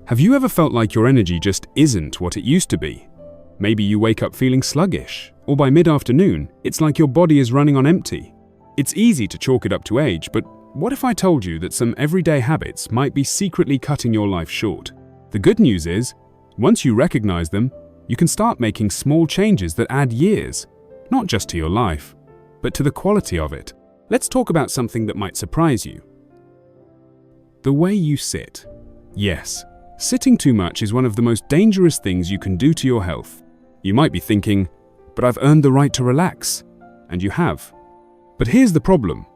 Have you ever felt like your energy just isn't what it used to be? Maybe you wake up feeling sluggish, or by mid-afternoon, it's like your body is running on empty. It's easy to chalk it up to age, but what if I told you that some everyday habits might be secretly cutting your life short? The good news is, once you recognize them, you can start making small changes that add years, not just to your life, but to the quality of it. Let's talk about something that might surprise you. The way you sit. Yes, sitting too much is one of the most dangerous things you can do to your health. You might be thinking, but I've earned the right to relax. And you have. But here's the problem.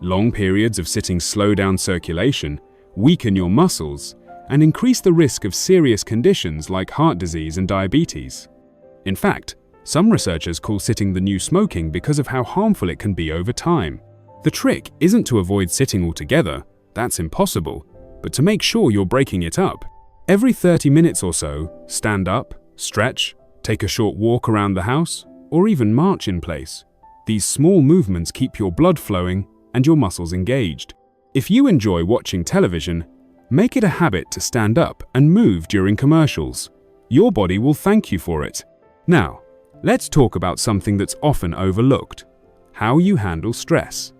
Long periods of sitting slow down circulation, weaken your muscles, and increase the risk of serious conditions like heart disease and diabetes. In fact, some researchers call sitting the new smoking because of how harmful it can be over time. The trick isn't to avoid sitting altogether, that's impossible, but to make sure you're breaking it up. Every 30 minutes or so, stand up, stretch, take a short walk around the house, or even march in place. These small movements keep your blood flowing and your muscles engaged. If you enjoy watching television, make it a habit to stand up and move during commercials. Your body will thank you for it. Now, let's talk about something that's often overlooked: how you handle stress.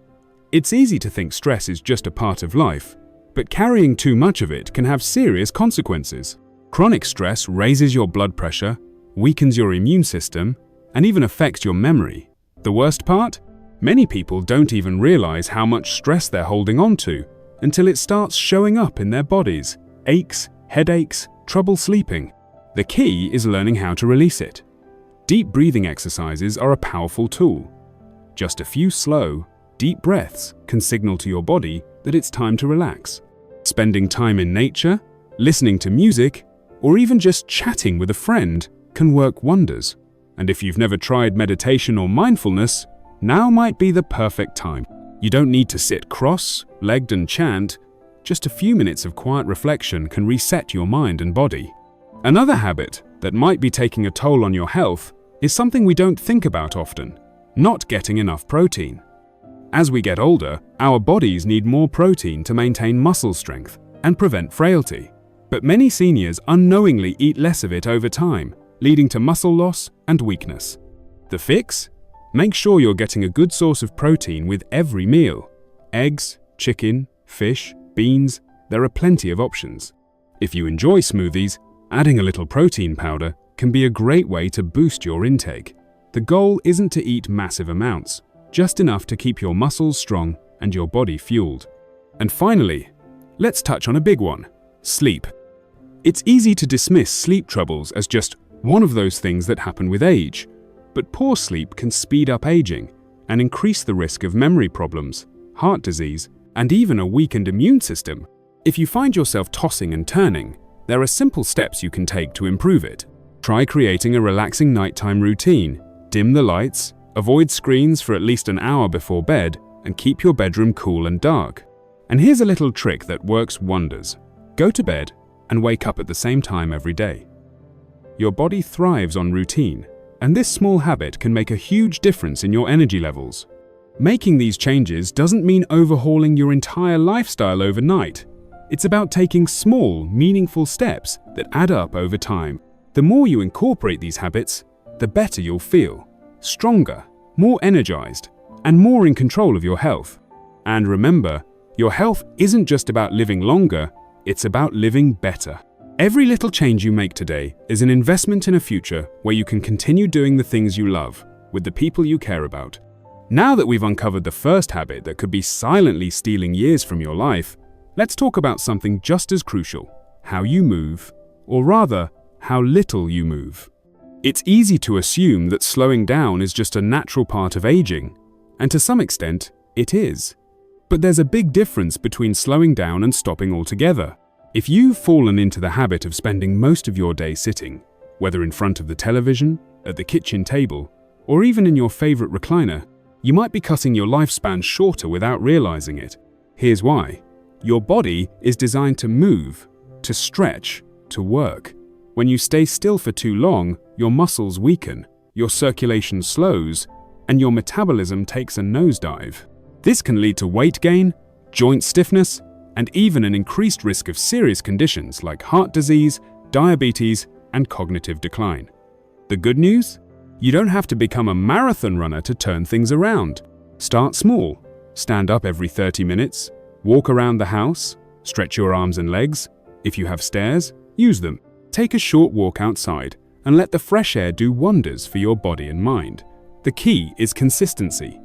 It's easy to think stress is just a part of life, but carrying too much of it can have serious consequences. Chronic stress raises your blood pressure, weakens your immune system, and even affects your memory. The worst part? Many people don't even realize how much stress they're holding on to until it starts showing up in their bodies: aches, headaches, trouble sleeping. The key is learning how to release it. Deep breathing exercises are a powerful tool. Just a few slow, deep breaths can signal to your body that it's time to relax. Spending time in nature, listening to music, or even just chatting with a friend can work wonders. And if you've never tried meditation or mindfulness, now might be the perfect time. You don't need to sit cross-legged and chant. Just a few minutes of quiet reflection can reset your mind and body. Another habit that might be taking a toll on your health is something we don't think about often: not getting enough protein. As we get older, our bodies need more protein to maintain muscle strength and prevent frailty. But many seniors unknowingly eat less of it over time, leading to muscle loss and weakness. The fix? Make sure you're getting a good source of protein with every meal. Eggs, chicken, fish, beans, there are plenty of options. If you enjoy smoothies, adding a little protein powder can be a great way to boost your intake. The goal isn't to eat massive amounts, just enough to keep your muscles strong and your body fueled. And finally, let's touch on a big one: sleep. It's easy to dismiss sleep troubles as just one of those things that happen with age, but poor sleep can speed up aging and increase the risk of memory problems, heart disease, and even a weakened immune system. If you find yourself tossing and turning, there are simple steps you can take to improve it. Try creating a relaxing nighttime routine. Dim the lights, avoid screens for at least an hour before bed, and keep your bedroom cool and dark. And here's a little trick that works wonders. Go to bed and wake up at the same time every day. Your body thrives on routine, and this small habit can make a huge difference in your energy levels. Making these changes doesn't mean overhauling your entire lifestyle overnight. It's about taking small, meaningful steps that add up over time. The more you incorporate these habits, the better you'll feel. Stronger, more energized, and more in control of your health. And remember, your health isn't just about living longer, it's about living better. Every little change you make today is an investment in a future where you can continue doing the things you love with the people you care about. Now that we've uncovered the first habit that could be silently stealing years from your life, let's talk about something just as crucial: how you move, or rather, how little you move. It's easy to assume that slowing down is just a natural part of aging, and to some extent, it is. But there's a big difference between slowing down and stopping altogether. If you've fallen into the habit of spending most of your day sitting, whether in front of the television, at the kitchen table, or even in your favorite recliner, you might be cutting your lifespan shorter without realizing it. Here's why. Your body is designed to move, to stretch, to work. When you stay still for too long, your muscles weaken, your circulation slows, and your metabolism takes a nosedive. This can lead to weight gain, joint stiffness, and even an increased risk of serious conditions like heart disease, diabetes, and cognitive decline. The good news? You don't have to become a marathon runner to turn things around. Start small. Stand up every 30 minutes, walk around the house, stretch your arms and legs. If you have stairs, use them. Take a short walk outside and let the fresh air do wonders for your body and mind. The key is consistency.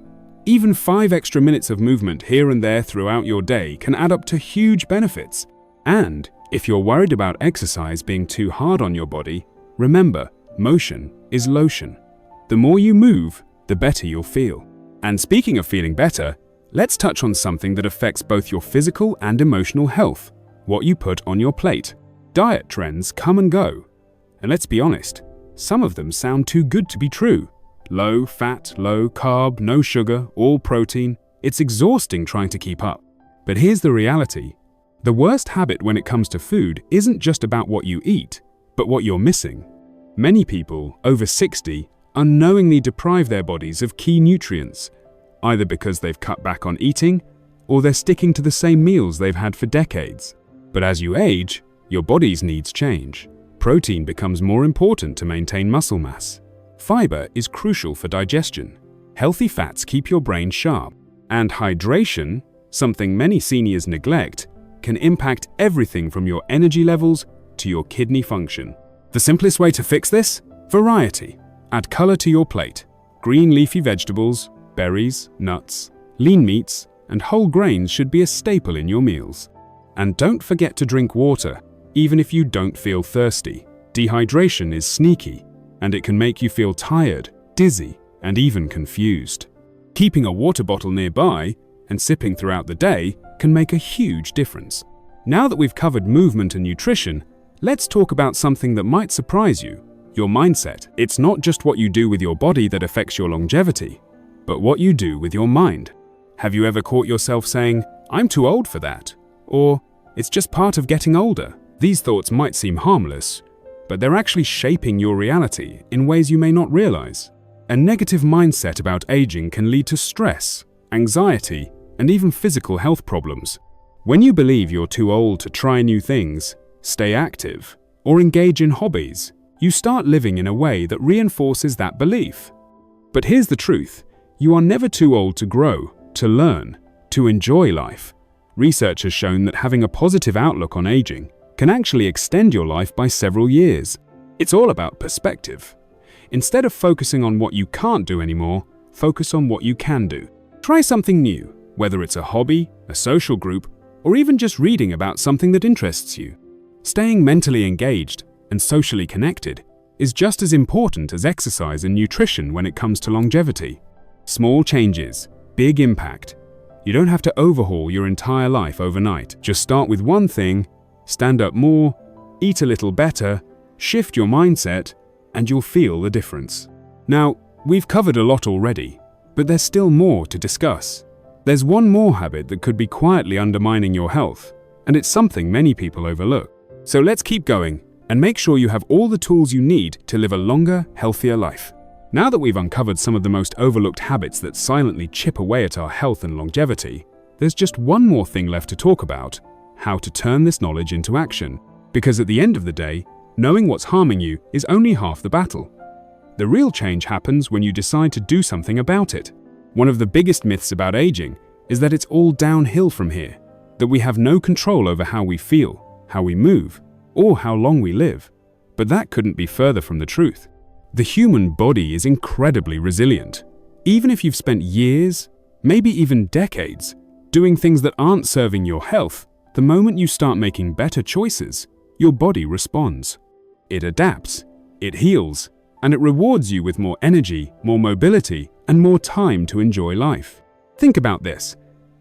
Even 5 extra minutes of movement here and there throughout your day can add up to huge benefits. And if you're worried about exercise being too hard on your body, remember, motion is lotion. The more you move, the better you'll feel. And speaking of feeling better, let's touch on something that affects both your physical and emotional health: what you put on your plate. Diet trends come and go. And let's be honest, some of them sound too good to be true. Low fat, low carb, no sugar, all protein. It's exhausting trying to keep up. But here's the reality. The worst habit when it comes to food isn't just about what you eat, but what you're missing. Many people, over 60, unknowingly deprive their bodies of key nutrients, either because they've cut back on eating, or they're sticking to the same meals they've had for decades. But as you age, your body's needs change. Protein becomes more important to maintain muscle mass. Fiber is crucial for digestion. Healthy fats keep your brain sharp. And hydration, something many seniors neglect, can impact everything from your energy levels to your kidney function. The simplest way to fix this? Variety. Add color to your plate. Green leafy vegetables, berries, nuts, lean meats, and whole grains should be a staple in your meals. And don't forget to drink water, even if you don't feel thirsty. Dehydration is sneaky, and it can make you feel tired, dizzy, and even confused. Keeping a water bottle nearby and sipping throughout the day can make a huge difference. Now that we've covered movement and nutrition, let's talk about something that might surprise you: your mindset. It's not just what you do with your body that affects your longevity, but what you do with your mind. Have you ever caught yourself saying, "I'm too old for that," or "It's just part of getting older"? These thoughts might seem harmless, but they're actually shaping your reality in ways you may not realize. A negative mindset about aging can lead to stress, anxiety, and even physical health problems. When you believe you're too old to try new things, stay active, or engage in hobbies, you start living in a way that reinforces that belief. But here's the truth: you are never too old to grow, to learn, to enjoy life. Research has shown that having a positive outlook on aging can actually extend your life by several years. It's all about perspective. Instead of focusing on what you can't do anymore, focus on what you can do. Try something new, whether it's a hobby, a social group, or even just reading about something that interests you. Staying mentally engaged and socially connected is just as important as exercise and nutrition when it comes to longevity. Small changes, big impact. You don't have to overhaul your entire life overnight. Just start with one thing, stand up more, eat a little better, shift your mindset, and you'll feel the difference. Now, we've covered a lot already, but there's still more to discuss. There's one more habit that could be quietly undermining your health, and it's something many people overlook. So let's keep going and make sure you have all the tools you need to live a longer, healthier life. Now that we've uncovered some of the most overlooked habits that silently chip away at our health and longevity, there's just one more thing left to talk about: how to turn this knowledge into action. Because at the end of the day, knowing what's harming you is only half the battle. The real change happens when you decide to do something about it. One of the biggest myths about aging is that it's all downhill from here, that we have no control over how we feel, how we move, or how long we live. But that couldn't be further from the truth. The human body is incredibly resilient. Even if you've spent years, maybe even decades, doing things that aren't serving your health, the moment you start making better choices, your body responds. It adapts, it heals, and it rewards you with more energy, more mobility, and more time to enjoy life. Think about this.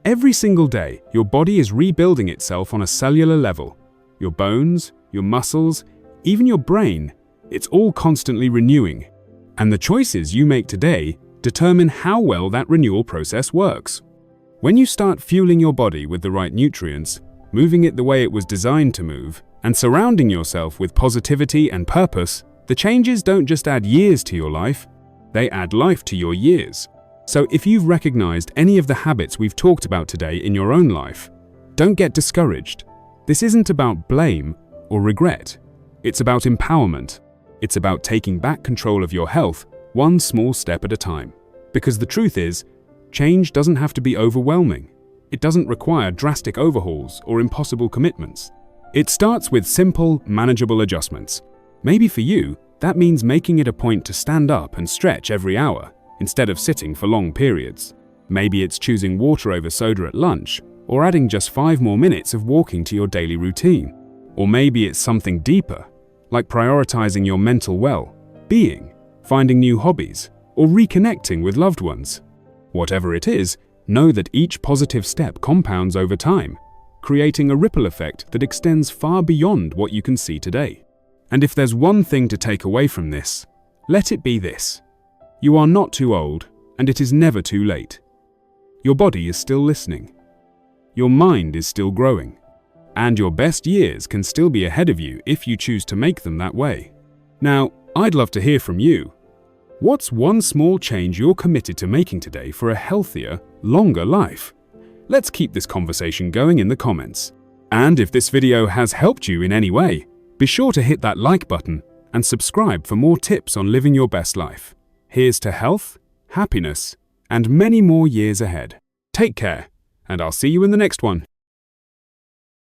Every single day, your body is rebuilding itself on a cellular level. Your bones, your muscles, even your brain, it's all constantly renewing. And the choices you make today determine how well that renewal process works. When you start fueling your body with the right nutrients, moving it the way it was designed to move, and surrounding yourself with positivity and purpose, the changes don't just add years to your life, they add life to your years. So if you've recognized any of the habits we've talked about today in your own life, Don't get discouraged. This isn't about blame or regret. It's about empowerment. It's about taking back control of your health one small step at a time. Because the truth is, change doesn't have to be overwhelming. It doesn't require drastic overhauls or impossible commitments. It starts with simple, manageable adjustments. Maybe for you, that means making it a point to stand up and stretch every hour, instead of sitting for long periods. Maybe it's choosing water over soda at lunch, or adding just 5 more minutes of walking to your daily routine. Or maybe it's something deeper, like prioritizing your mental well-being, finding new hobbies, or reconnecting with loved ones. Whatever it is, know that each positive step compounds over time, creating a ripple effect that extends far beyond what you can see today. And if there's one thing to take away from this, let it be this: you are not too old, and it is never too late. Your body is still listening. Your mind is still growing. And your best years can still be ahead of you if you choose to make them that way. Now, I'd love to hear from you. What's one small change you're committed to making today for a healthier, longer life? Let's keep this conversation going in the comments. And if this video has helped you in any way, be sure to hit that like button and subscribe for more tips on living your best life. Here's to health, happiness, and many more years ahead. Take care, and I'll see you in the next one.